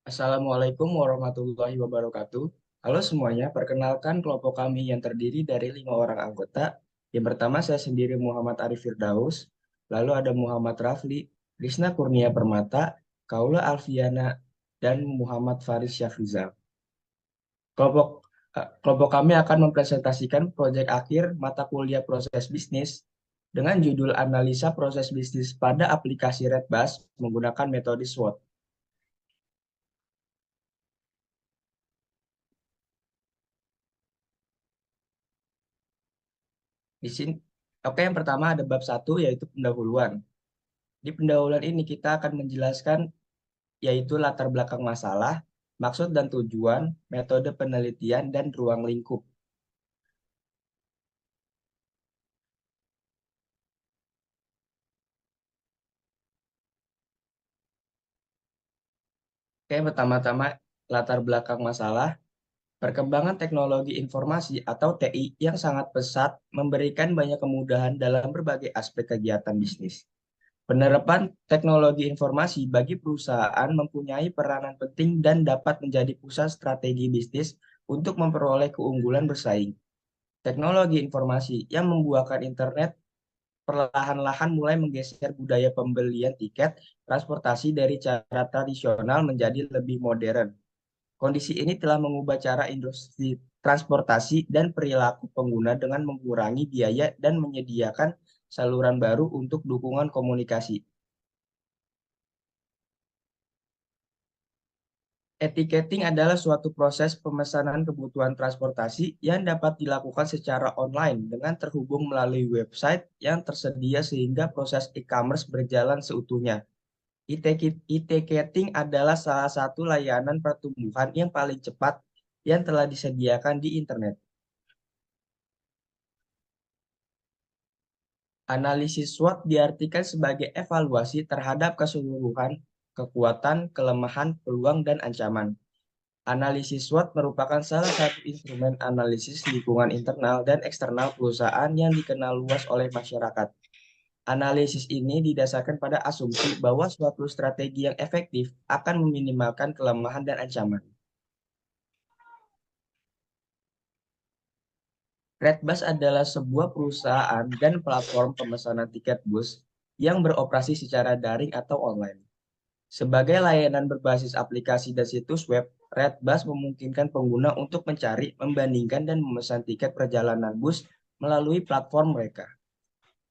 Assalamualaikum warahmatullahi wabarakatuh. Halo semuanya, perkenalkan kelompok kami yang terdiri dari 5 orang anggota. Yang pertama saya sendiri Muhammad Arif Firdaus, lalu ada Muhammad Rafli, Krisna Kurnia Permata, Kaula Alfiana, dan Muhammad Faris Syafrizal. Kelompok kelompok kami akan mempresentasikan proyek akhir mata kuliah proses bisnis dengan judul Analisa Proses Bisnis pada Aplikasi Redbus menggunakan metode SWOT. Di sini, oke, yang pertama ada bab 1 yaitu pendahuluan. Di pendahuluan ini kita akan menjelaskan yaitu latar belakang masalah, maksud dan tujuan, metode penelitian, dan ruang lingkup. Oke, pertama-tama latar belakang masalah, perkembangan teknologi informasi atau TI yang sangat pesat memberikan banyak kemudahan dalam berbagai aspek kegiatan bisnis. Penerapan teknologi informasi bagi perusahaan mempunyai peranan penting dan dapat menjadi pusat strategi bisnis untuk memperoleh keunggulan bersaing. Teknologi informasi yang membuahkan internet perlahan-lahan mulai menggeser budaya pembelian tiket transportasi dari cara tradisional menjadi lebih modern. Kondisi ini telah mengubah cara industri transportasi dan perilaku pengguna dengan mengurangi biaya dan menyediakan saluran baru untuk dukungan komunikasi. Etiketing adalah suatu proses pemesanan kebutuhan transportasi yang dapat dilakukan secara online dengan terhubung melalui website yang tersedia sehingga proses e-commerce berjalan seutuhnya. E-ticketing adalah salah satu layanan pertumbuhan yang paling cepat yang telah disediakan di internet. Analisis SWOT diartikan sebagai evaluasi terhadap keseluruhan, kekuatan, kelemahan, peluang, dan ancaman. Analisis SWOT merupakan salah satu instrumen analisis lingkungan internal dan eksternal perusahaan yang dikenal luas oleh masyarakat. Analisis ini didasarkan pada asumsi bahwa suatu strategi yang efektif akan meminimalkan kelemahan dan ancaman. Redbus adalah sebuah perusahaan dan platform pemesanan tiket bus yang beroperasi secara daring atau online. Sebagai layanan berbasis aplikasi dan situs web, Redbus memungkinkan pengguna untuk mencari, membandingkan, dan memesan tiket perjalanan bus melalui platform mereka.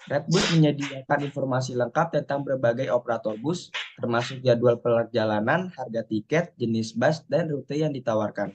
Redbus menyediakan informasi lengkap tentang berbagai operator bus, termasuk jadwal perjalanan, harga tiket, jenis bus, dan rute yang ditawarkan.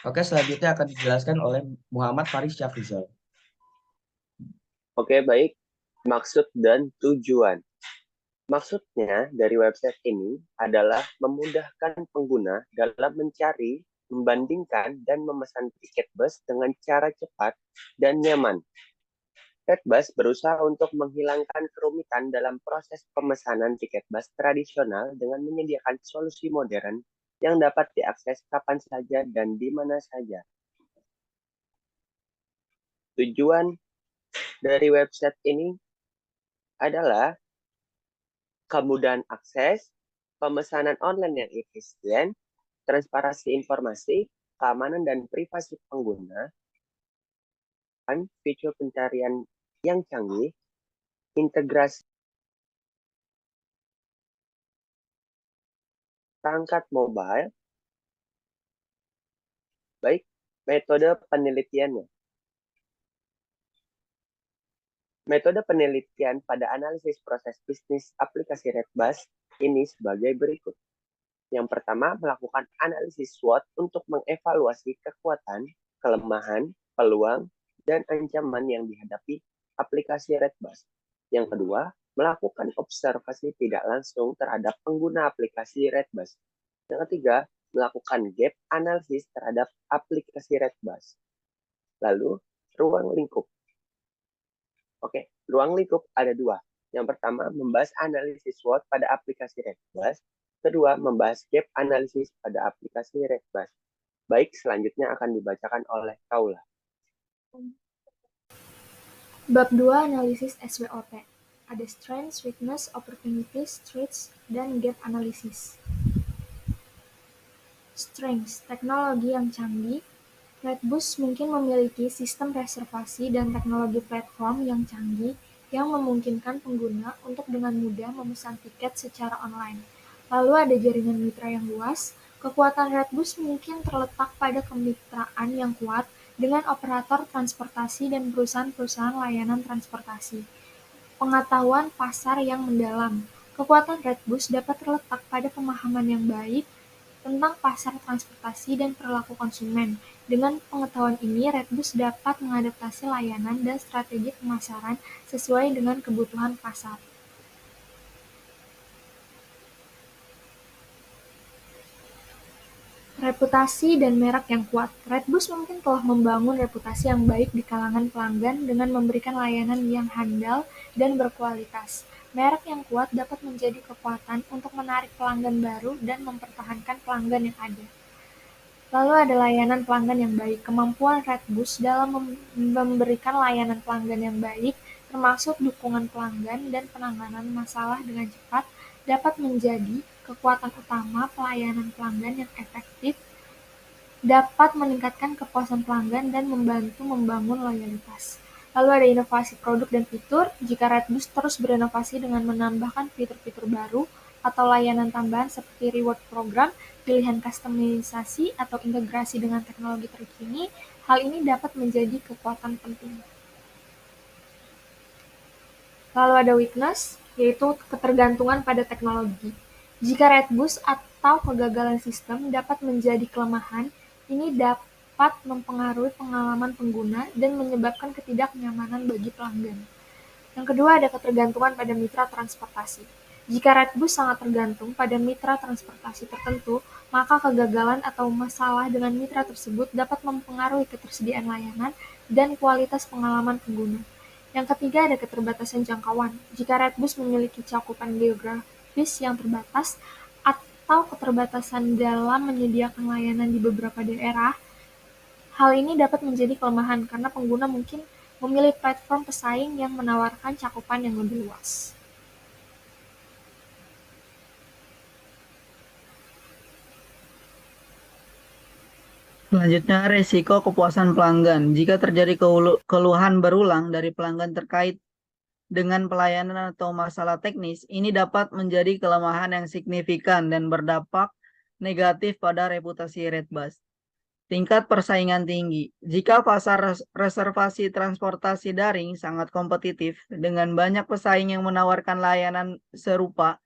Oke, selanjutnya akan dijelaskan oleh Muhammad Faris Syafrizal. Oke, baik. Maksud dan tujuan. Maksudnya dari website ini adalah memudahkan pengguna dalam mencari, membandingkan, dan memesan tiket bus dengan cara cepat dan nyaman. Redbus berusaha untuk menghilangkan kerumitan dalam proses pemesanan tiket bus tradisional dengan menyediakan solusi modern yang dapat diakses kapan saja dan di mana saja. Tujuan dari website ini adalah kemudahan akses, pemesanan online yang efisien, transparansi informasi, keamanan dan privasi pengguna, dan fitur pencarian yang canggih, integrasi perangkat mobile, baik metode penelitiannya. Metode penelitian pada analisis proses bisnis aplikasi Redbus ini sebagai berikut. Yang pertama, melakukan analisis SWOT untuk mengevaluasi kekuatan, kelemahan, peluang, dan ancaman yang dihadapi aplikasi Redbus. Yang kedua, melakukan observasi tidak langsung terhadap pengguna aplikasi Redbus. Yang ketiga, melakukan gap analisis terhadap aplikasi Redbus. Lalu, ruang lingkup. Oke, ruang lingkup ada dua. Yang pertama, membahas analisis SWOT pada aplikasi Redbus. Kedua, membahas gap analisis pada aplikasi Redbus. Baik, selanjutnya akan dibacakan oleh Kaula. Bab 2 Analisis SWOT. Ada strengths, weakness, opportunities, threats, dan gap analysis. Strengths, teknologi yang canggih. Redbus mungkin memiliki sistem reservasi dan teknologi platform yang canggih yang memungkinkan pengguna untuk dengan mudah memesan tiket secara online. Lalu ada jaringan mitra yang luas. Kekuatan Redbus mungkin terletak pada kemitraan yang kuat dengan operator transportasi dan perusahaan-perusahaan layanan transportasi. Pengetahuan pasar yang mendalam. Kekuatan Redbus dapat terletak pada pemahaman yang baik tentang pasar transportasi dan perilaku konsumen. Dengan pengetahuan ini, Redbus dapat mengadaptasi layanan dan strategi pemasaran sesuai dengan kebutuhan pasar. Reputasi dan merek yang kuat. Redbus mungkin telah membangun reputasi yang baik di kalangan pelanggan dengan memberikan layanan yang handal dan berkualitas. Merek yang kuat dapat menjadi kekuatan untuk menarik pelanggan baru dan mempertahankan pelanggan yang ada. Lalu ada layanan pelanggan yang baik. Kemampuan Redbus dalam memberikan layanan pelanggan yang baik, termasuk dukungan pelanggan dan penanganan masalah dengan cepat, dapat menjadi kekuatan utama pelayanan pelanggan yang efektif, dapat meningkatkan kepuasan pelanggan dan membantu membangun loyalitas. Lalu ada inovasi produk dan fitur. Jika Redbus terus berinovasi dengan menambahkan fitur-fitur baru atau layanan tambahan seperti reward program, pilihan kustomisasi, atau integrasi dengan teknologi terkini, hal ini dapat menjadi kekuatan penting. Lalu ada weakness, yaitu ketergantungan pada teknologi. Jika Redbus atau kegagalan sistem dapat menjadi kelemahan, ini dapat mempengaruhi pengalaman pengguna dan menyebabkan ketidaknyamanan bagi pelanggan. Yang kedua ada ketergantungan pada mitra transportasi. Jika Redbus sangat tergantung pada mitra transportasi tertentu, maka kegagalan atau masalah dengan mitra tersebut dapat mempengaruhi ketersediaan layanan dan kualitas pengalaman pengguna. Yang ketiga ada keterbatasan jangkauan. Jika Redbus memiliki cakupan geografis yang terbatas atau keterbatasan dalam menyediakan layanan di beberapa daerah, hal ini dapat menjadi kelemahan karena pengguna mungkin memilih platform pesaing yang menawarkan cakupan yang lebih luas. Selanjutnya, resiko kepuasan pelanggan. Jika terjadi keluhan berulang dari pelanggan terkait dengan pelayanan atau masalah teknis, ini dapat menjadi kelemahan yang signifikan dan berdampak negatif pada reputasi Redbus. Tingkat persaingan tinggi. Jika pasar reservasi transportasi daring sangat kompetitif dengan banyak pesaing yang menawarkan layanan serupa,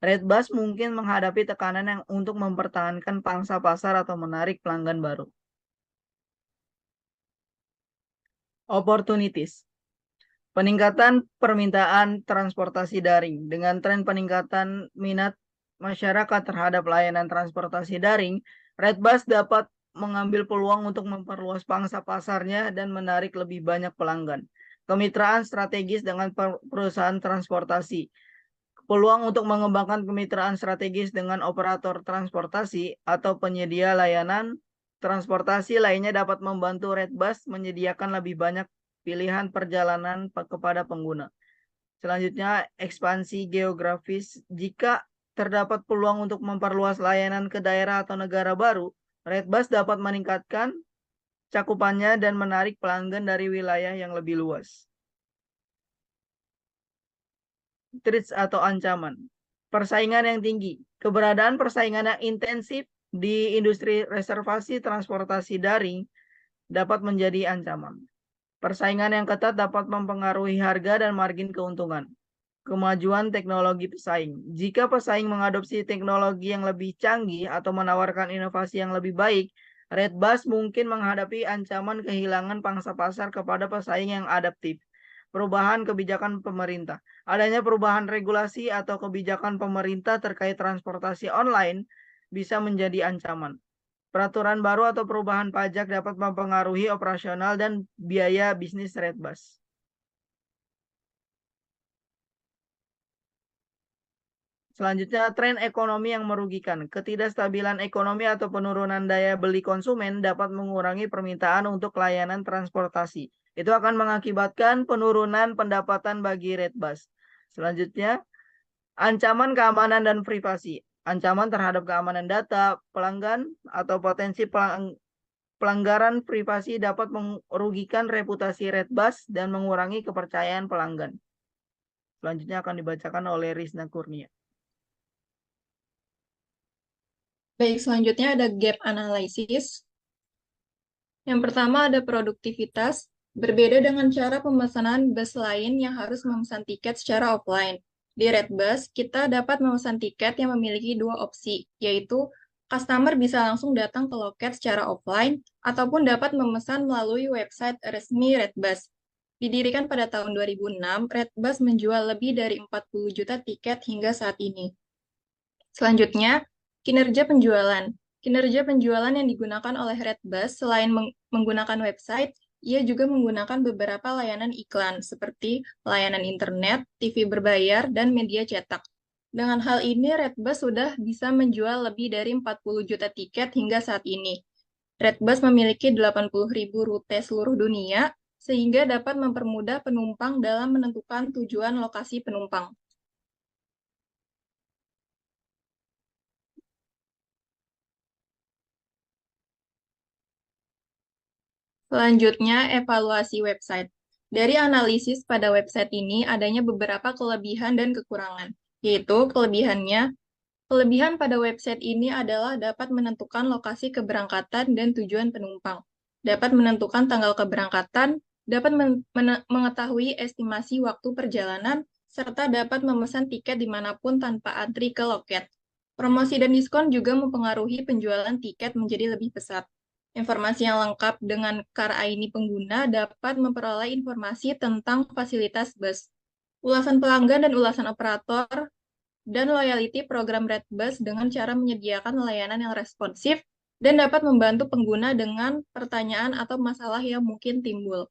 Redbus mungkin menghadapi tekanan yang untuk mempertahankan pangsa pasar atau menarik pelanggan baru. Opportunities. Peningkatan permintaan transportasi daring. Dengan tren peningkatan minat masyarakat terhadap layanan transportasi daring, Redbus dapat mengambil peluang untuk memperluas pangsa pasarnya dan menarik lebih banyak pelanggan. Kemitraan strategis dengan perusahaan transportasi. Peluang untuk mengembangkan kemitraan strategis dengan operator transportasi atau penyedia layanan transportasi lainnya dapat membantu Redbus menyediakan lebih banyak pilihan perjalanan kepada pengguna. Selanjutnya, ekspansi geografis. Jika terdapat peluang untuk memperluas layanan ke daerah atau negara baru, Redbus dapat meningkatkan cakupannya dan menarik pelanggan dari wilayah yang lebih luas. Threats atau ancaman. Persaingan yang tinggi. Keberadaan persaingan yang intensif di industri reservasi transportasi daring dapat menjadi ancaman. Persaingan yang ketat dapat mempengaruhi harga dan margin keuntungan. Kemajuan teknologi pesaing. Jika pesaing mengadopsi teknologi yang lebih canggih atau menawarkan inovasi yang lebih baik, Redbus mungkin menghadapi ancaman kehilangan pangsa pasar kepada pesaing yang adaptif. Perubahan kebijakan pemerintah. Adanya perubahan regulasi atau kebijakan pemerintah terkait transportasi online bisa menjadi ancaman. Peraturan baru atau perubahan pajak dapat mempengaruhi operasional dan biaya bisnis Redbus. Selanjutnya, tren ekonomi yang merugikan. Ketidakstabilan ekonomi atau penurunan daya beli konsumen dapat mengurangi permintaan untuk layanan transportasi. Itu akan mengakibatkan penurunan pendapatan bagi Redbus. Selanjutnya, Ancaman keamanan dan privasi. Ancaman terhadap keamanan data pelanggan atau potensi pelanggaran privasi dapat merugikan reputasi Redbus dan mengurangi kepercayaan pelanggan. Selanjutnya akan dibacakan oleh Rizna Kurnia. Baik, selanjutnya ada gap analysis. Yang pertama ada produktivitas. Berbeda dengan cara pemesanan bus lain yang harus memesan tiket secara offline. Di Redbus, kita dapat memesan tiket yang memiliki dua opsi, yaitu customer bisa langsung datang ke loket secara offline, ataupun dapat memesan melalui website resmi Redbus. Didirikan pada tahun 2006, Redbus menjual lebih dari 40 juta tiket hingga saat ini. Selanjutnya, kinerja penjualan. Kinerja penjualan yang digunakan oleh Redbus selain menggunakan website, ia juga menggunakan beberapa layanan iklan seperti layanan internet, TV berbayar, dan media cetak. Dengan hal ini, Redbus sudah bisa menjual lebih dari 40 juta tiket hingga saat ini. Redbus memiliki 80.000 rute seluruh dunia, sehingga dapat mempermudah penumpang dalam menentukan tujuan lokasi penumpang. Selanjutnya, evaluasi website. Dari analisis pada website ini adanya beberapa kelebihan dan kekurangan, yaitu kelebihan pada website ini adalah dapat menentukan lokasi keberangkatan dan tujuan penumpang, dapat menentukan tanggal keberangkatan, dapat mengetahui estimasi waktu perjalanan, serta dapat memesan tiket dimanapun tanpa antri ke loket. Promosi dan diskon juga mempengaruhi penjualan tiket menjadi lebih besar. Informasi yang lengkap dengan Car ID pengguna dapat memperoleh informasi tentang fasilitas bus, ulasan pelanggan dan ulasan operator, dan loyalty program Redbus dengan cara menyediakan layanan yang responsif dan dapat membantu pengguna dengan pertanyaan atau masalah yang mungkin timbul.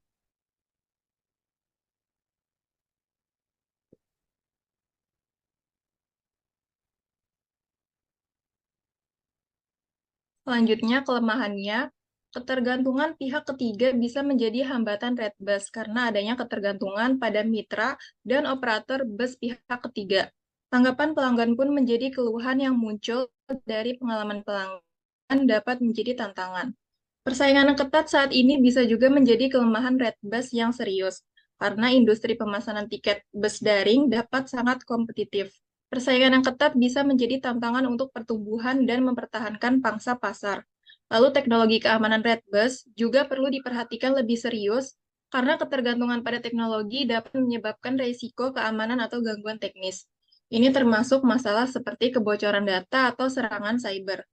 Selanjutnya, kelemahannya, ketergantungan pihak ketiga bisa menjadi hambatan Redbus karena adanya ketergantungan pada mitra dan operator bus pihak ketiga. Tanggapan pelanggan pun menjadi keluhan yang muncul dari pengalaman pelanggan dapat menjadi tantangan. Persaingan yang ketat saat ini bisa juga menjadi kelemahan Redbus yang serius, karena industri pemesanan tiket bus daring dapat sangat kompetitif. Persaingan yang ketat bisa menjadi tantangan untuk pertumbuhan dan mempertahankan pangsa pasar. Lalu teknologi keamanan Redbus juga perlu diperhatikan lebih serius karena ketergantungan pada teknologi dapat menyebabkan risiko keamanan atau gangguan teknis. Ini termasuk masalah seperti kebocoran data atau serangan cyber.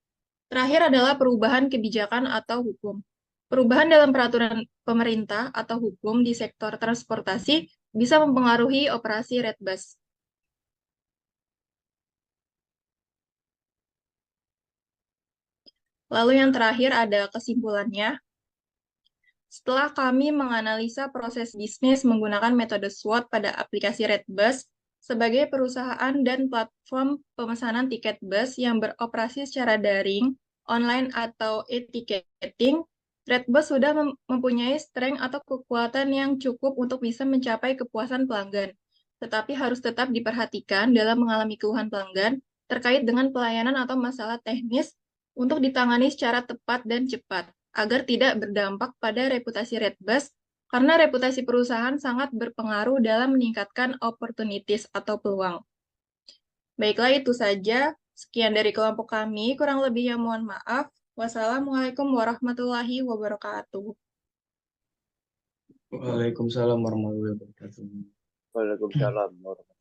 Terakhir adalah perubahan kebijakan atau hukum. Perubahan dalam peraturan pemerintah atau hukum di sektor transportasi bisa mempengaruhi operasi Redbus. Lalu yang terakhir ada kesimpulannya. Setelah kami menganalisa proses bisnis menggunakan metode SWOT pada aplikasi Redbus, sebagai perusahaan dan platform pemesanan tiket bus yang beroperasi secara daring, online atau e-ticketing, Redbus sudah mempunyai strength atau kekuatan yang cukup untuk bisa mencapai kepuasan pelanggan. Tetapi harus tetap diperhatikan dalam mengalami keluhan pelanggan terkait dengan pelayanan atau masalah teknis untuk ditangani secara tepat dan cepat, agar tidak berdampak pada reputasi Redbus, karena reputasi perusahaan sangat berpengaruh dalam meningkatkan opportunities atau peluang. Baiklah, itu saja. Sekian dari kelompok kami, kurang lebihnya mohon maaf. Wassalamualaikum warahmatullahi wabarakatuh. Waalaikumsalam warahmatullahi wabarakatuh. Waalaikumsalam warahmatullahi wabarakatuh.